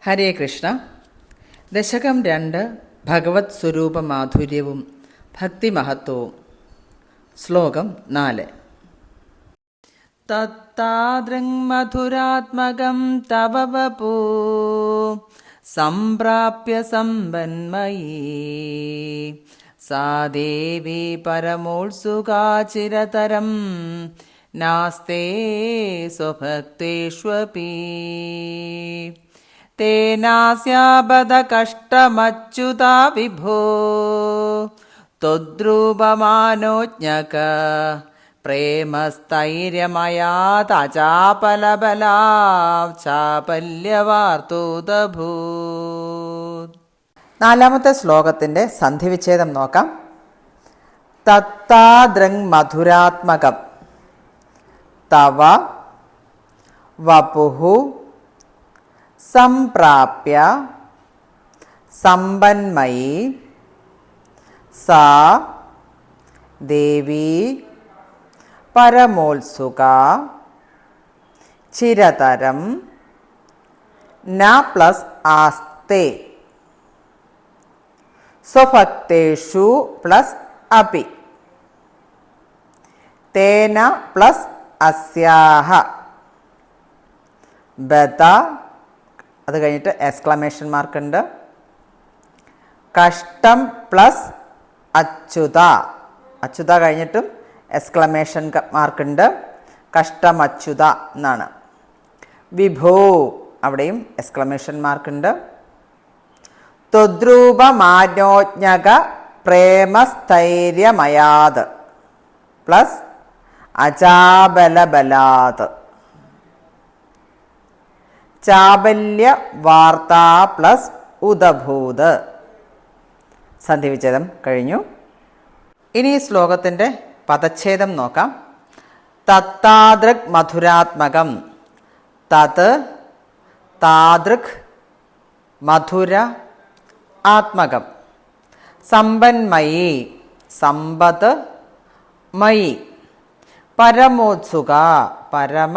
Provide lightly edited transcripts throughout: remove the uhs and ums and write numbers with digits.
ഹരേ കൃഷ്ണ. ദശകം 2 ഭഗവത് സ്വരൂപ മാധുര്യവും ഭക്തിമഹത്വവും. ശ്ലോകം 4. തത്താദൃങ്മധുരാത്മകം തവ വപൂ സംപ്രാപ്യ സമ്പന്മയീ സാ ദേവി പരമോത്സുകാ ചിരതരം നാസ്തേ സ്വഭക്തേഷ്വപി തേനാസ്യാബദ കഷ്ടമച്യുതാ വിഭോ ത്വദ്രൂപമാനോജ്ഞക പ്രേമസ്ഥൈര്യമയാതാചാപലബലാചാപല്യവാർത്തൂതഭൂത്. 4-ാമത്തെ ശ്ലോകത്തിൻ്റെ സന്ധിവിച്ഛേദം നോക്കാം. തത്താദൃങ് മധുരാത്മകം തവ വപുഹു സംപ്രാപ്യ സമ്പന്മയീ സാ ദേവി പരമോത്സുകാ ചിരതരം ന പ്ലസ് ആസ്തേ സ്വഭക്തേഷു പ്ലസ് അപി തേന പ്ലസ് അസ്യാഹ ബത, അത് കഴിഞ്ഞിട്ട് എക്സ്ക്ലമേഷൻ മാർക്ക് ഉണ്ട്. കഷ്ടം പ്ലസ് അച്യുത, അച്യുത കഴിഞ്ഞിട്ടും എക്സ്ക്ലമേഷൻ മാർക്ക് ഉണ്ട്. കഷ്ടം അച്യുത എന്നാണ്. വിഭോ, അവിടെയും എക്സ്ക്ലമേഷൻ മാർക്ക് ഉണ്ട്. ത്വദ്രൂപമാനോജ്ഞക പ്രേമസ്ഥൈര്യമയാത് പ്ലസ് അചാബലബലാത്. ചാബല്യ വാർത്താ പ്ലസ് ഉദഭൂത്. സന്ധിവിച്ഛേദം കഴിഞ്ഞു. ഇനി ഈ ശ്ലോകത്തിൻ്റെ പദച്ഛേദം നോക്കാം. തത്താദൃക് മധുരാത്മകം. തത് താദൃക് മധുര ആത്മകം. സമ്പന്മയീ സമ്പത് മയി. പരമോത്സുക പരമ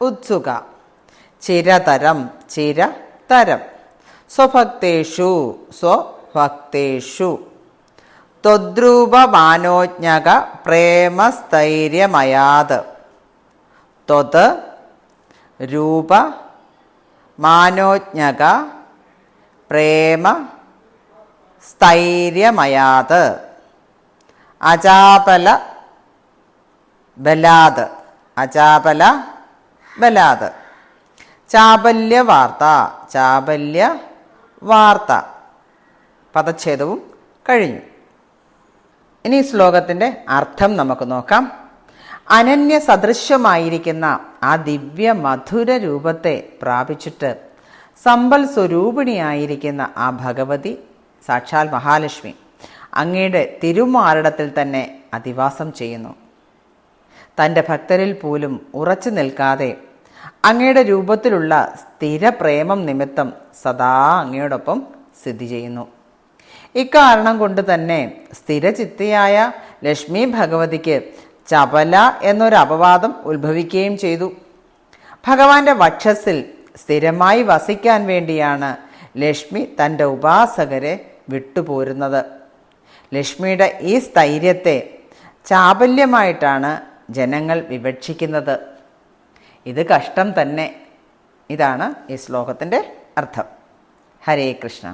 ഉത്സുക. ചിരതരം ചിരതരം. സ്വഭക്തേഷു സ്വഭക്തേഷു. ത്വദ്രൂപമാനോജ്ഞക പ്രേമസ്ഥൈര്യമയാത്. ത്വത് രൂപ മാനോജ്ഞക പ്രേമ സ്ഥൈര്യമയാത്. അചാപല ബലാത് അചാപല ബലാത്. ചാബല്യ വാർത്ത ചാബല്യ വാർത്ത. പദച്ഛേദവും കഴിഞ്ഞു. ഇനി ശ്ലോകത്തിൻ്റെ അർത്ഥം നമുക്ക് നോക്കാം. അനന്യ സദൃശ്യമായിരിക്കുന്ന ആ ദിവ്യ മധുര രൂപത്തെ പ്രാപിച്ചിട്ട് സമ്പൽ സ്വരൂപിണിയായിരിക്കുന്ന ആ ഭഗവതി സാക്ഷാൽ മഹാലക്ഷ്മി അങ്ങയുടെ തിരുമാറിടത്തിൽ തന്നെ അധിവാസം ചെയ്യുന്നു. തൻ്റെ ഭക്തരിൽ പോലും ഉറച്ചു നിൽക്കാതെ അങ്ങയുടെ രൂപത്തിലുള്ള സ്ഥിരപ്രേമം നിമിത്തം സദാ അങ്ങയോടൊപ്പം സ്ഥിതി ചെയ്യുന്നു. ഇക്കാരണം കൊണ്ട് തന്നെ സ്ഥിരചിത്തയായ ലക്ഷ്മി ഭഗവതിക്ക് ചപല എന്നൊരു അപവാദം ഉത്ഭവിക്കുകയും ചെയ്തു. ഭഗവാന്റെ വക്ഷസ്സിൽ സ്ഥിരമായി വസിക്കാൻ വേണ്ടിയാണ് ലക്ഷ്മി തൻ്റെ ഉപാസകരെ വിട്ടുപോരുന്നത്. ലക്ഷ്മിയുടെ ഈ സ്ഥൈര്യത്തെ ചാപല്യമായിട്ടാണ് ജനങ്ങൾ വിവക്ഷിക്കുന്നത്. ഇത് കഷ്ടം തന്നെ. ഇതാണ് ഈ ശ്ലോകത്തിൻ്റെ അർത്ഥം. ഹരേ കൃഷ്ണ.